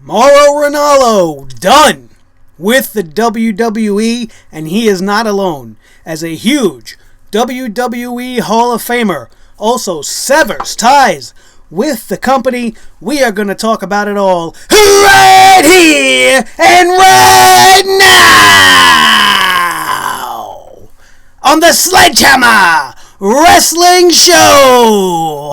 Mauro Ranallo done with the WWE, and he is not alone. As a huge WWE Hall of Famer, also severs ties with the company. We are going to talk about it all right here and right now on the Sledgehammer Wrestling Show.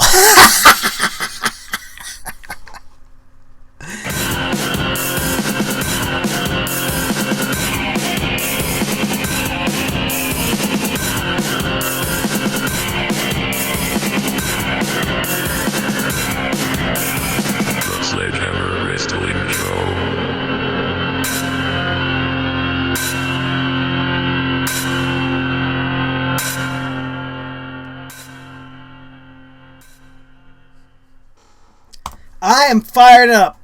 Sledgehammer Wrestling Show. I am fired up.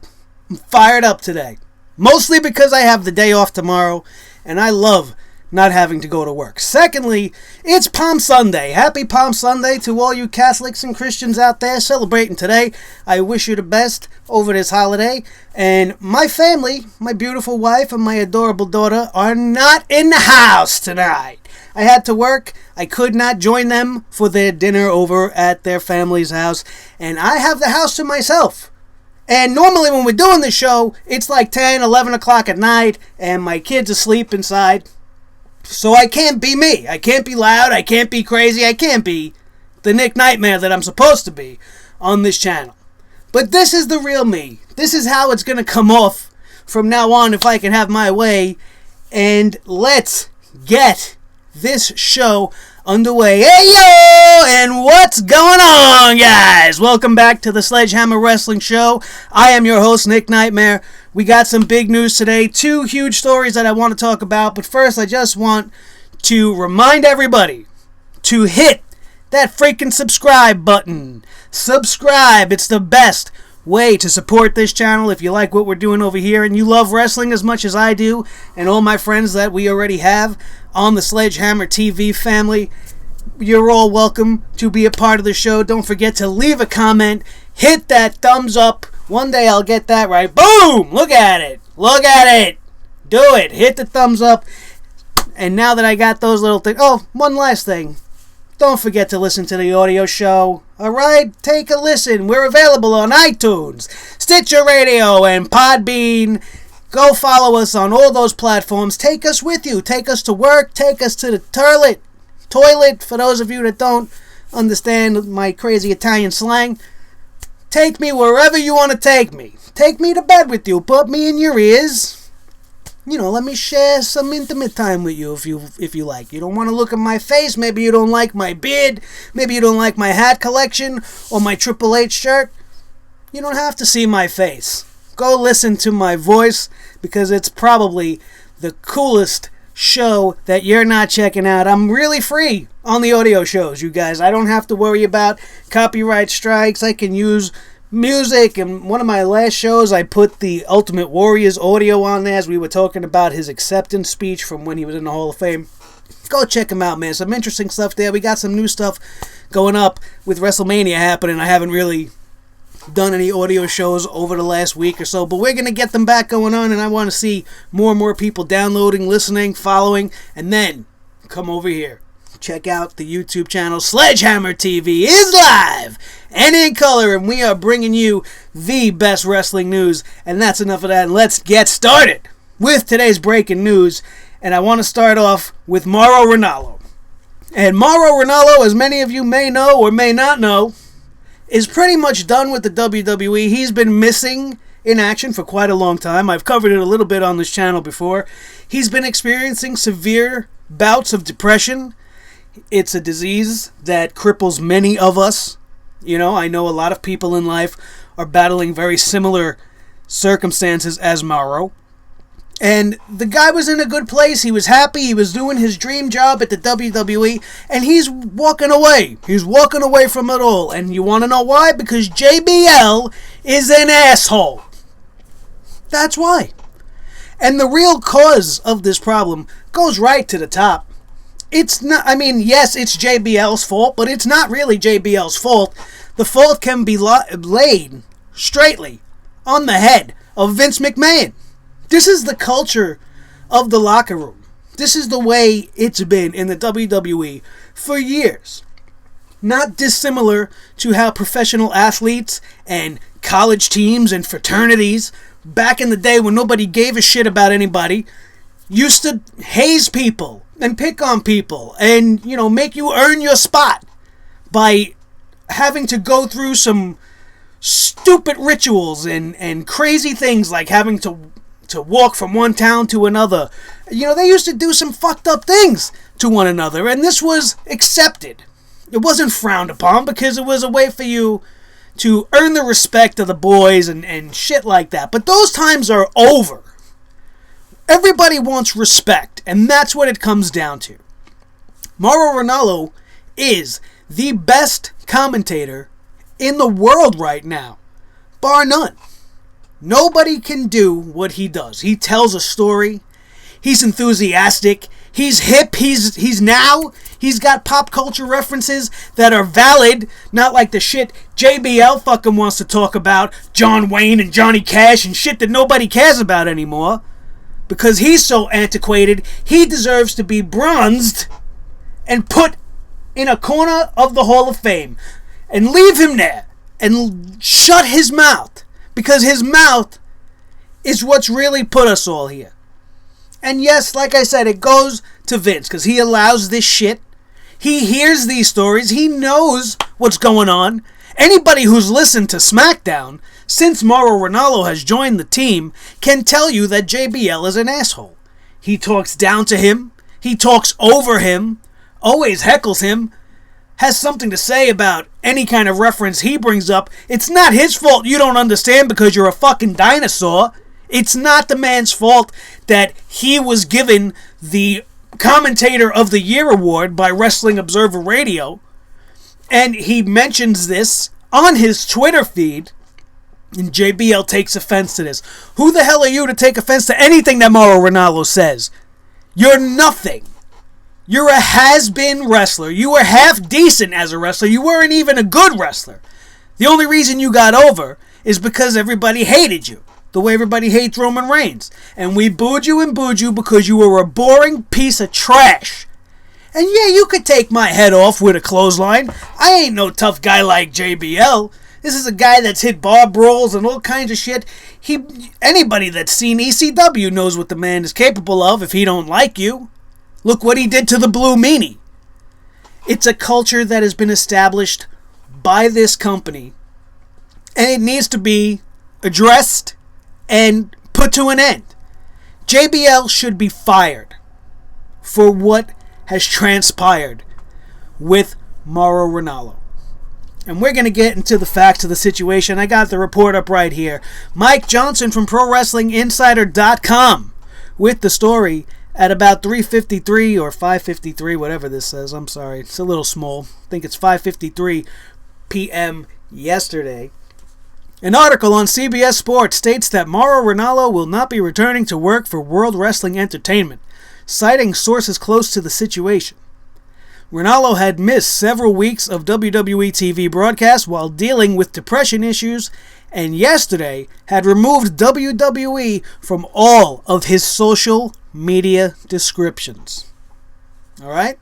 I'm fired up today. Mostly because I have the day off tomorrow, and I love not having to go to work. Secondly, it's Palm Sunday. Happy Palm Sunday to all you Catholics and Christians out there celebrating today. I wish you the best over this holiday. And my family, my beautiful wife and my adorable daughter are not in the house tonight. I had to work. I could not join them for their dinner over at their family's house. And I have the house to myself. And normally when we're doing the show, it's like 10, 11 o'clock at night, and my kids asleep inside. So I can't be me. I can't be loud. I can't be crazy. I can't be the Nick Nightmare that I'm supposed to be on this channel. But this is the real me. This is how it's going to come off from now on if I can have my way. And let's get this show underway. Hey, yo! And what's going on, guys? Welcome back to the Sledgehammer Wrestling Show. I am your host, Nick Nightmare. We got some big news today. 2 huge stories that I want to talk about. But first, I just want to remind everybody to hit that freaking subscribe button. Subscribe. It's the best way to support this channel if you like what we're doing over here and you love wrestling as much as I do and all my friends that we already have on the Sledgehammer TV family. You're all welcome to be a part of the show. Don't forget to leave a comment. Hit that thumbs up. One day I'll get that right. Boom! Look at it. Look at it. Do it. Hit the thumbs up. And now that I got those little things... Oh, one last thing. Don't forget to listen to the audio show. Alright? Take a listen. We're available on iTunes, Stitcher Radio, and Podbean. Go follow us on all those platforms. Take us with you. Take us to work. Take us to the toilet. For those of you that don't understand my crazy Italian slang. Take me wherever you want to take me. Take me to bed with you. Put me in your ears. You know, let me share some intimate time with you if you like. You don't want to look at my face. Maybe you don't like my beard. Maybe you don't like my hat collection or my Triple H shirt. You don't have to see my face. Go listen to my voice because it's probably the coolest show that you're not checking out. I'm really free on the audio shows, you guys. I don't have to worry about copyright strikes. I can use music. And one of my last shows, I put the Ultimate Warrior's audio on there as we were talking about his acceptance speech from when he was in the Hall of Fame. Go check him out, man. Some interesting stuff there. We got some new stuff going up with WrestleMania happening. I haven't really done any audio shows over the last week or so, but we're going to get them back going on, and I want to see more and more people downloading, listening, following, and then come over here. Check out the YouTube channel. Sledgehammer TV is live and in color, and we are bringing you the best wrestling news, and that's enough of that. Let's get started with today's breaking news, and I want to start off with Mauro Ranallo. And Mauro Ranallo, as many of you may know or may not know, is pretty much done with the WWE. He's been missing in action for quite a long time. I've covered it a little bit on this channel before. He's been experiencing severe bouts of depression. It's a disease that cripples many of us. You know, I know a lot of people in life are battling very similar circumstances as Mauro. And the guy was in a good place. He was happy. He was doing his dream job at the WWE. And he's walking away. He's walking away from it all. And you want to know why? Because JBL is an asshole. That's why. And the real cause of this problem goes right to the top. It's not, I mean, yes, it's JBL's fault, but it's not really JBL's fault. The fault can be laid straightly on the head of Vince McMahon. This is the culture of the locker room. This is the way it's been in the WWE for years. Not dissimilar to how professional athletes and college teams and fraternities, back in the day when nobody gave a shit about anybody, used to haze people and pick on people and, make you earn your spot by having to go through some stupid rituals and crazy things like having to walk from one town to another. They used to do some fucked up things to one another, and this was accepted. It wasn't frowned upon because it was a way for you to earn the respect of the boys and shit like that. But those times are over. Everybody wants respect, and that's what it comes down to. Mauro Ranallo is the best commentator in the world right now, bar none. Nobody can do what he does. He tells a story. He's enthusiastic. He's hip. He's got pop culture references that are valid, not like the shit JBL fucking wants to talk about, John Wayne and Johnny Cash and shit that nobody cares about anymore. Because he's so antiquated, he deserves to be bronzed and put in a corner of the Hall of Fame. And leave him there. And shut his mouth. Because his mouth is what's really put us all here. And yes, like I said, it goes to Vince. Because he allows this shit. He hears these stories. He knows what's going on. Anybody who's listened to SmackDown since Mauro Ranallo has joined the team can tell you that JBL is an asshole. He talks down to him. He talks over him. Always heckles him. Has something to say about any kind of reference he brings up. It's not his fault you don't understand because you're a fucking dinosaur. It's not the man's fault that he was given the Commentator of the Year award by Wrestling Observer Radio. And he mentions this on his Twitter feed. And JBL takes offense to this. Who the hell are you to take offense to anything that Mauro Ranallo says? You're nothing. You're a has-been wrestler. You were half decent as a wrestler. You weren't even a good wrestler. The only reason you got over is because everybody hated you. The way everybody hates Roman Reigns. And we booed you because you were a boring piece of trash. And yeah, you could take my head off with a clothesline. I ain't no tough guy like JBL. This is a guy that's hit bar brawls and all kinds of shit. Anybody that's seen ECW knows what the man is capable of if he don't like you. Look what he did to the Blue Meanie. It's a culture that has been established by this company. And it needs to be addressed and put to an end. JBL should be fired for what has transpired with Mauro Ranallo. And we're going to get into the facts of the situation. I got the report up right here. Mike Johnson from ProWrestlingInsider.com with the story at about 3:53 or 5:53, whatever this says. I'm sorry, it's a little small. I think it's 5:53 p.m. yesterday. An article on CBS Sports states that Mauro Ranallo will not be returning to work for World Wrestling Entertainment, citing sources close to the situation. Ranallo had missed several weeks of WWE TV broadcasts while dealing with depression issues, and yesterday had removed WWE from all of his social media descriptions. Alright?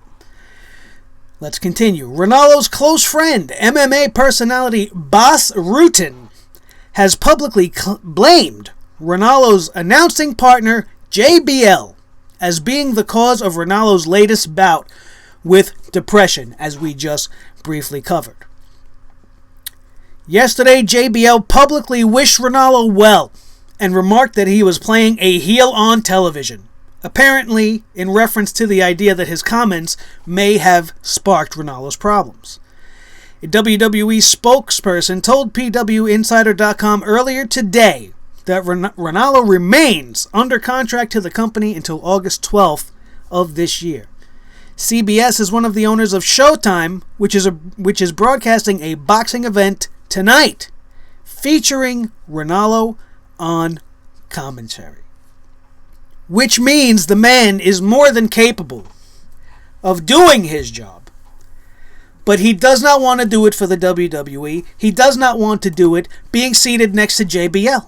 Let's continue. Ranallo's close friend, MMA personality Bas Rutten, has publicly blamed Ranallo's announcing partner JBL as being the cause of Ranallo's latest bout with depression, as we just briefly covered. Yesterday, JBL publicly wished Ranallo well and remarked that he was playing a heel on television, apparently in reference to the idea that his comments may have sparked Ranallo's problems. A WWE spokesperson told PWInsider.com earlier today that Ranallo remains under contract to the company until August 12th of this year. CBS is one of the owners of Showtime, which is broadcasting a boxing event tonight featuring Ranallo on commentary. Which means the man is more than capable of doing his job. But he does not want to do it for the WWE. He does not want to do it being seated next to JBL.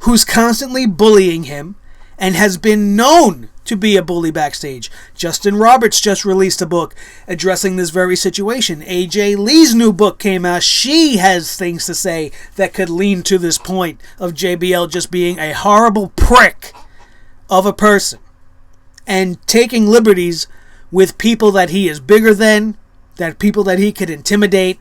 who's constantly bullying him and has been known to be a bully backstage. Justin Roberts just released a book addressing this very situation. AJ Lee's new book came out. She has things to say that could lean to this point of JBL just being a horrible prick of a person and taking liberties with people that he is bigger than, that people that he could intimidate.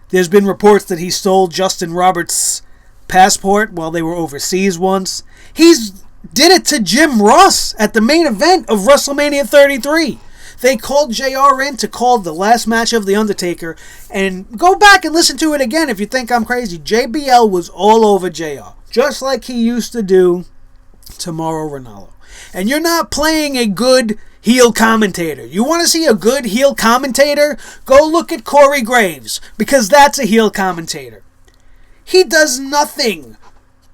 There's been reports that he stole Justin Roberts' passport while they were overseas once. He's did it to Jim Ross at the main event of WrestleMania 33. They called JR in to call the last match of The Undertaker, and go back and listen to it again if you think I'm crazy. JBL was all over JR, just like he used to do to Mauro Ranallo. And you're not playing a good heel commentator. You want to see a good heel commentator? Go look at Corey Graves, because that's a heel commentator. He does nothing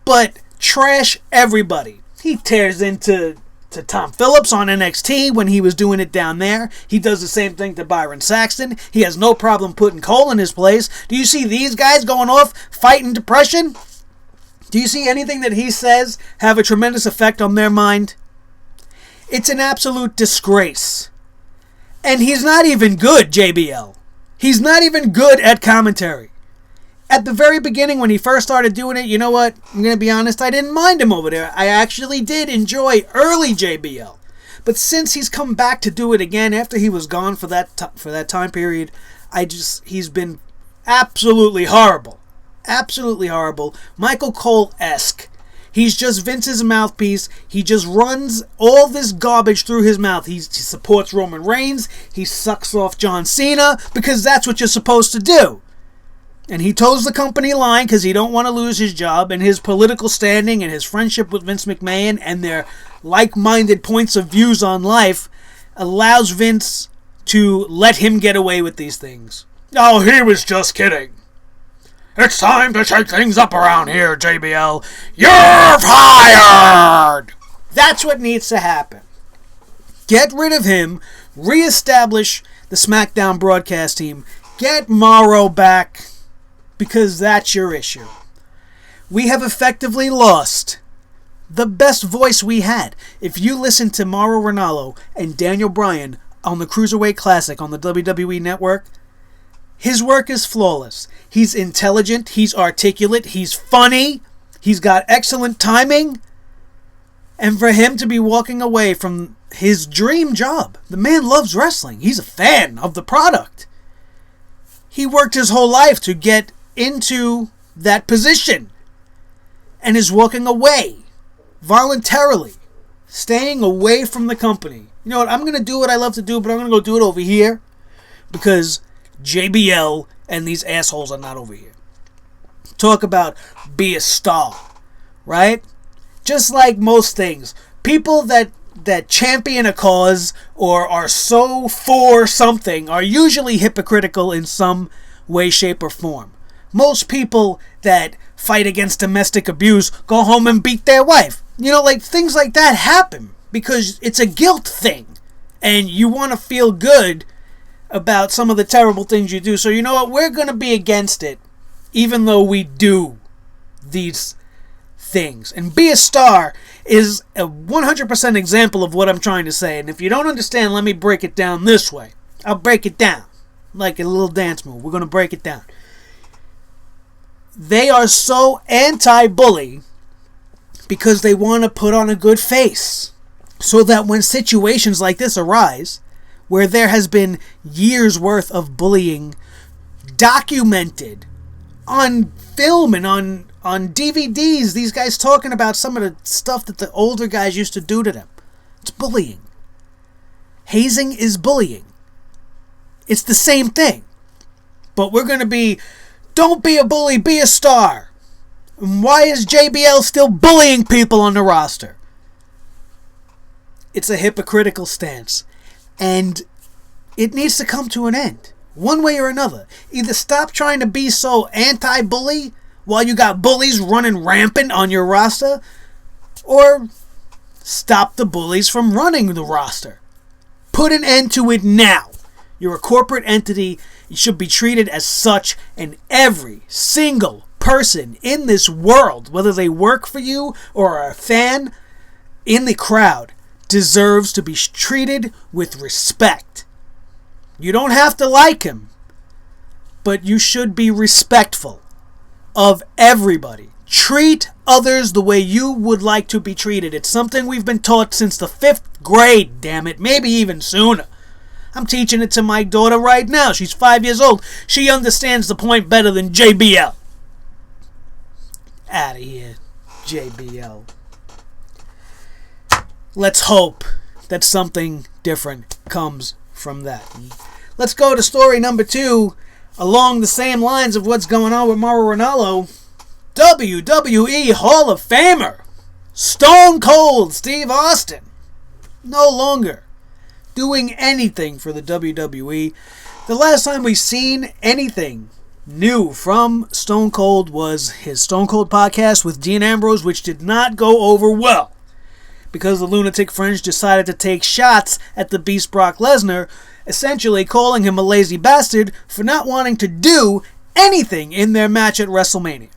but trash everybody. He tears into Tom Phillips on NXT when he was doing it down there. He does the same thing to Byron Saxton. He has no problem putting Cole in his place. Do you see these guys going off fighting depression? Do you see anything that he says have a tremendous effect on their mind? It's an absolute disgrace. And he's not even good, JBL. He's not even good at commentary. At the very beginning, when he first started doing it, you know what? I'm going to be honest, I didn't mind him over there. I actually did enjoy early JBL. But since he's come back to do it again, after he was gone for that time period, he's been absolutely horrible. Absolutely horrible. Michael Cole-esque. He's just Vince's mouthpiece. He just runs all this garbage through his mouth. He supports Roman Reigns. He sucks off John Cena, because that's what you're supposed to do. And he toes the company line because he don't want to lose his job, and his political standing and his friendship with Vince McMahon and their like-minded points of views on life allows Vince to let him get away with these things. Oh, he was just kidding. It's time to shake things up around here, JBL. You're fired! That's what needs to happen. Get rid of him, reestablish the SmackDown broadcast team, get Mauro back, because that's your issue. We have effectively lost the best voice we had. If you listen to Mauro Ranallo and Daniel Bryan on the Cruiserweight Classic on the WWE Network, his work is flawless. He's intelligent, he's articulate, he's funny, he's got excellent timing. And for him to be walking away from his dream job, the man loves wrestling. He's a fan of the product. He worked his whole life to get into that position and is walking away voluntarily, staying away from the company. You know what? I'm going to do what I love to do, but I'm going to go do it over here because JBL and these assholes are not over here. Talk about be a star, right? Just like most things, people that champion a cause or are so for something are usually hypocritical in some way, shape, or form. Most people that fight against domestic abuse go home and beat their wife. You know, like things like that happen because it's a guilt thing. And you want to feel good about some of the terrible things you do. So you know what? We're going to be against it even though we do these things. And be a star is a 100% example of what I'm trying to say. And if you don't understand, let me break it down this way. I'll break it down like a little dance move. We're going to break it down. They are so anti-bully because they want to put on a good face so that when situations like this arise, where there has been years worth of bullying documented on film and on DVDs, these guys talking about some of the stuff that the older guys used to do to them. It's bullying. Hazing is bullying. It's the same thing. But we're going to be, don't be a bully, be a star. And why is JBL still bullying people on the roster? It's a hypocritical stance. And it needs to come to an end. One way or another. Either stop trying to be so anti-bully while you got bullies running rampant on your roster, or stop the bullies from running the roster. Put an end to it now. You're a corporate entity. You should be treated as such, and every single person in this world, whether they work for you or are a fan in the crowd, deserves to be treated with respect. You don't have to like him, but you should be respectful of everybody. Treat others the way you would like to be treated. It's something we've been taught since the 5th grade, damn it. Maybe even sooner. I'm teaching it to my daughter right now. She's 5 years old. She understands the point better than JBL. Out of here, JBL. Let's hope that something different comes from that. Let's go to story number 2. Along the same lines of what's going on with Mauro Ranallo, WWE Hall of Famer Stone Cold Steve Austin no longer doing anything for the WWE. The last time we've seen anything new from Stone Cold was his Stone Cold podcast with Dean Ambrose, which did not go over well because the Lunatic Fringe decided to take shots at the Beast Brock Lesnar, essentially calling him a lazy bastard for not wanting to do anything in their match at WrestleMania,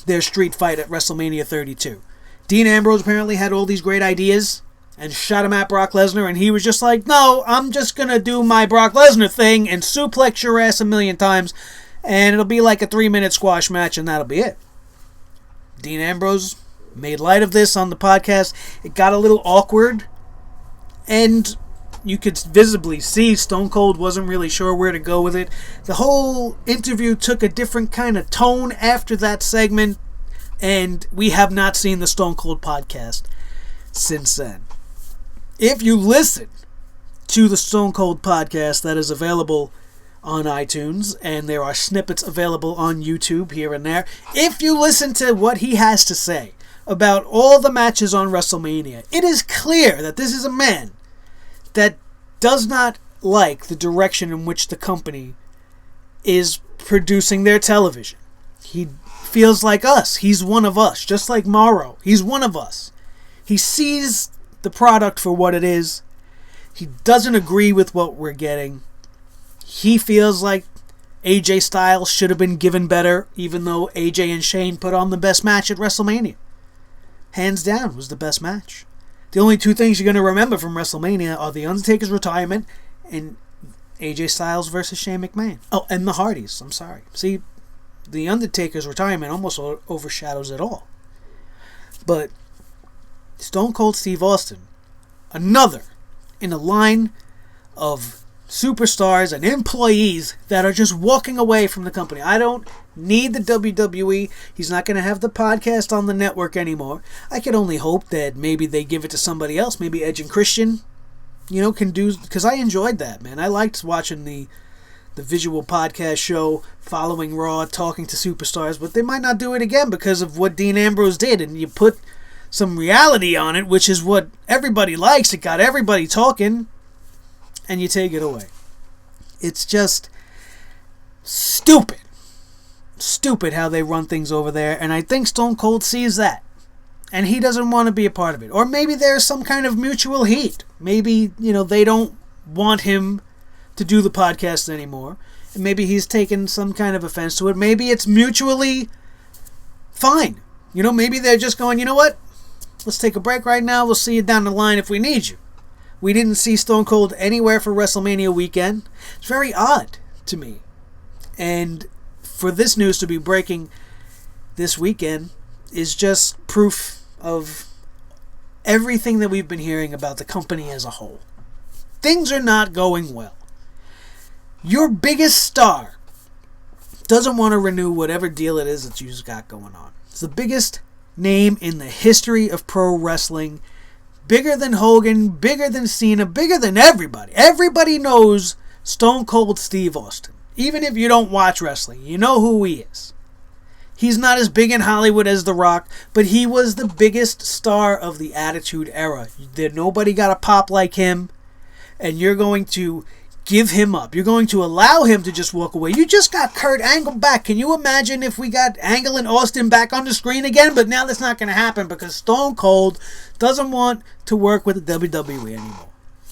their street fight at WrestleMania 32. Dean Ambrose apparently had all these great ideas and shot him at Brock Lesnar, and he was just like, no, I'm just going to do my Brock Lesnar thing and suplex your ass 1,000,000 times, and it'll be like a 3-minute squash match, and that'll be it. Dean Ambrose made light of this on the podcast. It got a little awkward, and you could visibly see Stone Cold wasn't really sure where to go with it. The whole interview took a different kind of tone after that segment, and we have not seen the Stone Cold podcast since then. If you listen to the Stone Cold podcast, that is available on iTunes, and there are snippets available on YouTube here and there. If you listen to what he has to say about all the matches on WrestleMania, it is clear that this is a man that does not like the direction in which the company is producing their television. He feels like us. He's one of us, just like Mauro. He's one of us. He sees the product for what it is. He doesn't agree with what we're getting. He feels like AJ Styles should have been given better, even though AJ and Shane put on the best match at WrestleMania. Hands down, was the best match. The only two things you're going to remember from WrestleMania are The Undertaker's retirement and AJ Styles versus Shane McMahon. Oh, and the Hardys. I'm sorry. See, The Undertaker's retirement almost overshadows it all. But Stone Cold Steve Austin, another in a line of superstars and employees that are just walking away from the company. I don't need the WWE. He's not going to have the podcast on the network anymore. I can only hope that maybe they give it to somebody else. Maybe Edge and Christian, can do, because I enjoyed that, man. I liked watching the visual podcast show following Raw, talking to superstars, but they might not do it again because of what Dean Ambrose did, and you put some reality on it, which is what everybody likes. It got everybody talking, and you take it away. It's just stupid how they run things over there, and I think Stone Cold sees that, and he doesn't want to be a part of it. Or maybe there's some kind of mutual heat. Maybe, they don't want him to do the podcast anymore, and maybe he's taken some kind of offense to it. Maybe it's mutually fine. Maybe they're just going, you know what? Let's take a break right now. We'll see you down the line if we need you. We didn't see Stone Cold anywhere for WrestleMania weekend. It's very odd to me. And for this news to be breaking this weekend is just proof of everything that we've been hearing about the company as a whole. Things are not going well. Your biggest star doesn't want to renew whatever deal it is that you've got going on. It's the biggest name in the history of pro wrestling. Bigger than Hogan, bigger than Cena, bigger than everybody. Everybody knows Stone Cold Steve Austin. Even if you don't watch wrestling, you know who he is. He's not as big in Hollywood as The Rock, but he was the biggest star of the Attitude Era. Nobody got a pop like him, and you're going to give him up. You're going to allow him to just walk away. You just got Kurt Angle back. Can you imagine if we got Angle and Austin back on the screen again? But now that's not going to happen because Stone Cold doesn't want to work with the WWE anymore.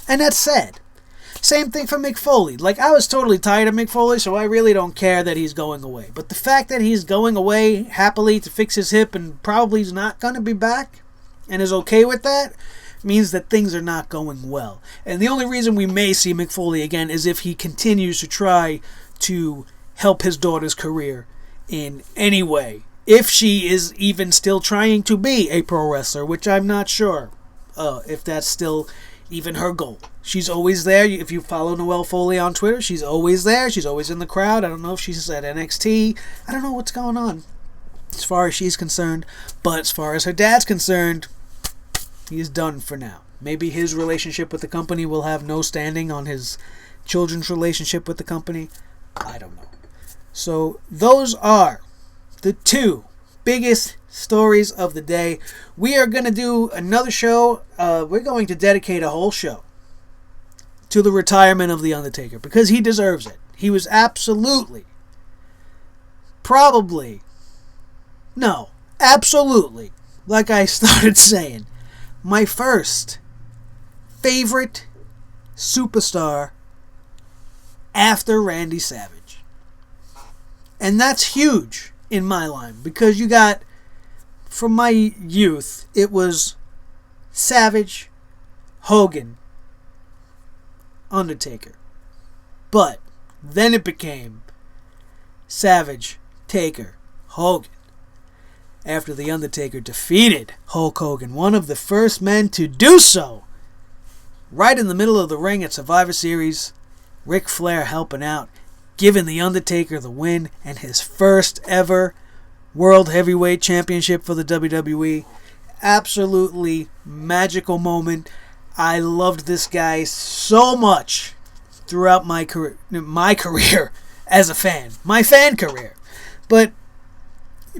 And that's sad. Same thing for Mick Foley. Like, I was totally tired of Mick Foley, so I really don't care that he's going away. But the fact that he's going away happily to fix his hip and probably is not going to be back and is okay with that means that things are not going well. And the only reason we may see Mick Foley again is if he continues to try to help his daughter's career in any way. If she is even still trying to be a pro wrestler, which I'm not sure if that's still even her goal. She's always there. If you follow Noelle Foley on Twitter, she's always there. She's always in the crowd. I don't know if she's at NXT. I don't know what's going on as far as she's concerned. But as far as her dad's concerned, he's done for now. Maybe his relationship with the company will have no standing on his children's relationship with the company. I don't know. So those are the two biggest stories of the day. We are going to do another show. We're going to dedicate a whole show to the retirement of The Undertaker because he deserves it. He was absolutely, like I started saying, my first favorite superstar after Randy Savage. And that's huge in my line because you got, from my youth, it was Savage, Hogan, Undertaker. But then it became Savage, Taker, Hogan. After The Undertaker defeated Hulk Hogan, one of the first men to do so, right in the middle of the ring at Survivor Series, Ric Flair helping out, giving The Undertaker the win and his first ever World Heavyweight Championship for the WWE. Absolutely magical moment. I loved this guy so much throughout my career as a fan. My fan career. But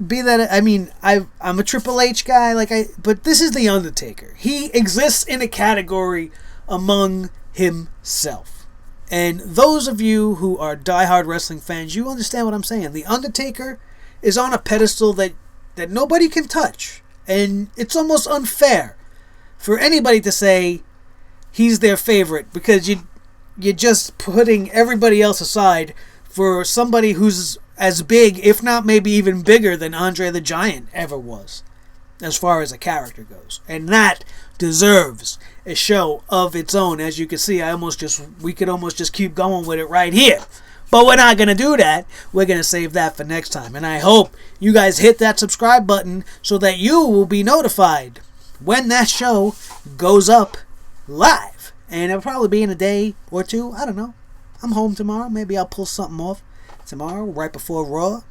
be that, I mean, I'm a Triple H guy, but this is The Undertaker. He exists in a category among himself. And those of you who are diehard wrestling fans, you understand what I'm saying. The Undertaker is on a pedestal that nobody can touch. And it's almost unfair for anybody to say he's their favorite because you're just putting everybody else aside for somebody who's as big, if not maybe even bigger than Andre the Giant ever was, as far as a character goes. And that deserves a show of its own. As you can see, we could almost just keep going with it right here. But we're not going to do that. We're going to save that for next time. And I hope you guys hit that subscribe button so that you will be notified when that show goes up live. And it'll probably be in a day or two. I don't know. I'm home tomorrow. Maybe I'll pull something off tomorrow, right before Raw.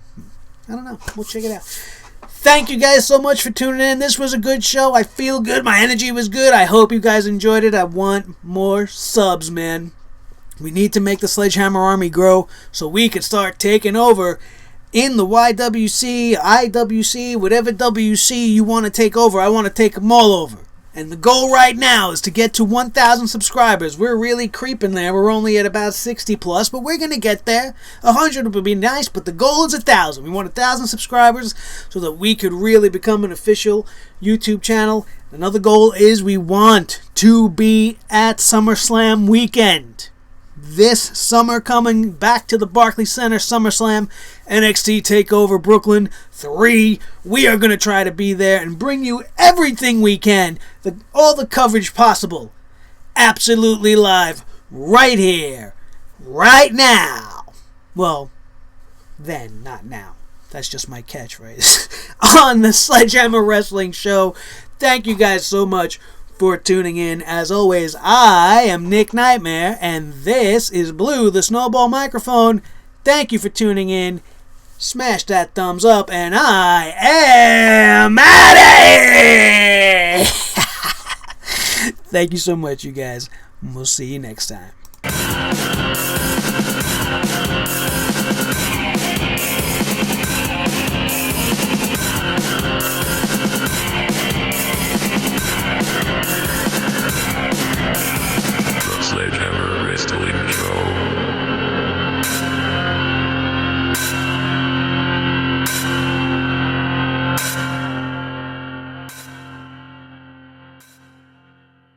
I don't know. We'll check it out. Thank you guys so much for tuning in. This was a good show. I feel good. My energy was good. I hope you guys enjoyed it. I want more subs, man. We need to make the Sledgehammer Army grow so we can start taking over in the YWC, IWC, whatever WC you want to take over. I want to take them all over. And the goal right now is to get to 1,000 subscribers. We're really creeping there. We're only at about 60 plus, but we're going to get there. 100 would be nice, but the goal is 1,000. We want 1,000 subscribers so that we could really become an official YouTube channel. Another goal is we want to be at SummerSlam weekend. This summer, coming back to the Barclays Center, SummerSlam, NXT TakeOver Brooklyn 3. We are going to try to be there and bring you everything we can, all the coverage possible, absolutely live, right here, right now. Well, then, not now. That's just my catchphrase. On the Sledgehammer Wrestling Show. Thank you guys so much for tuning in. As always, I am Nick Nightmare, and this is Blue, the Snowball Microphone. Thank you for tuning in. Smash that thumbs up, and I am out of here! Thank you so much, you guys. We'll see you next time.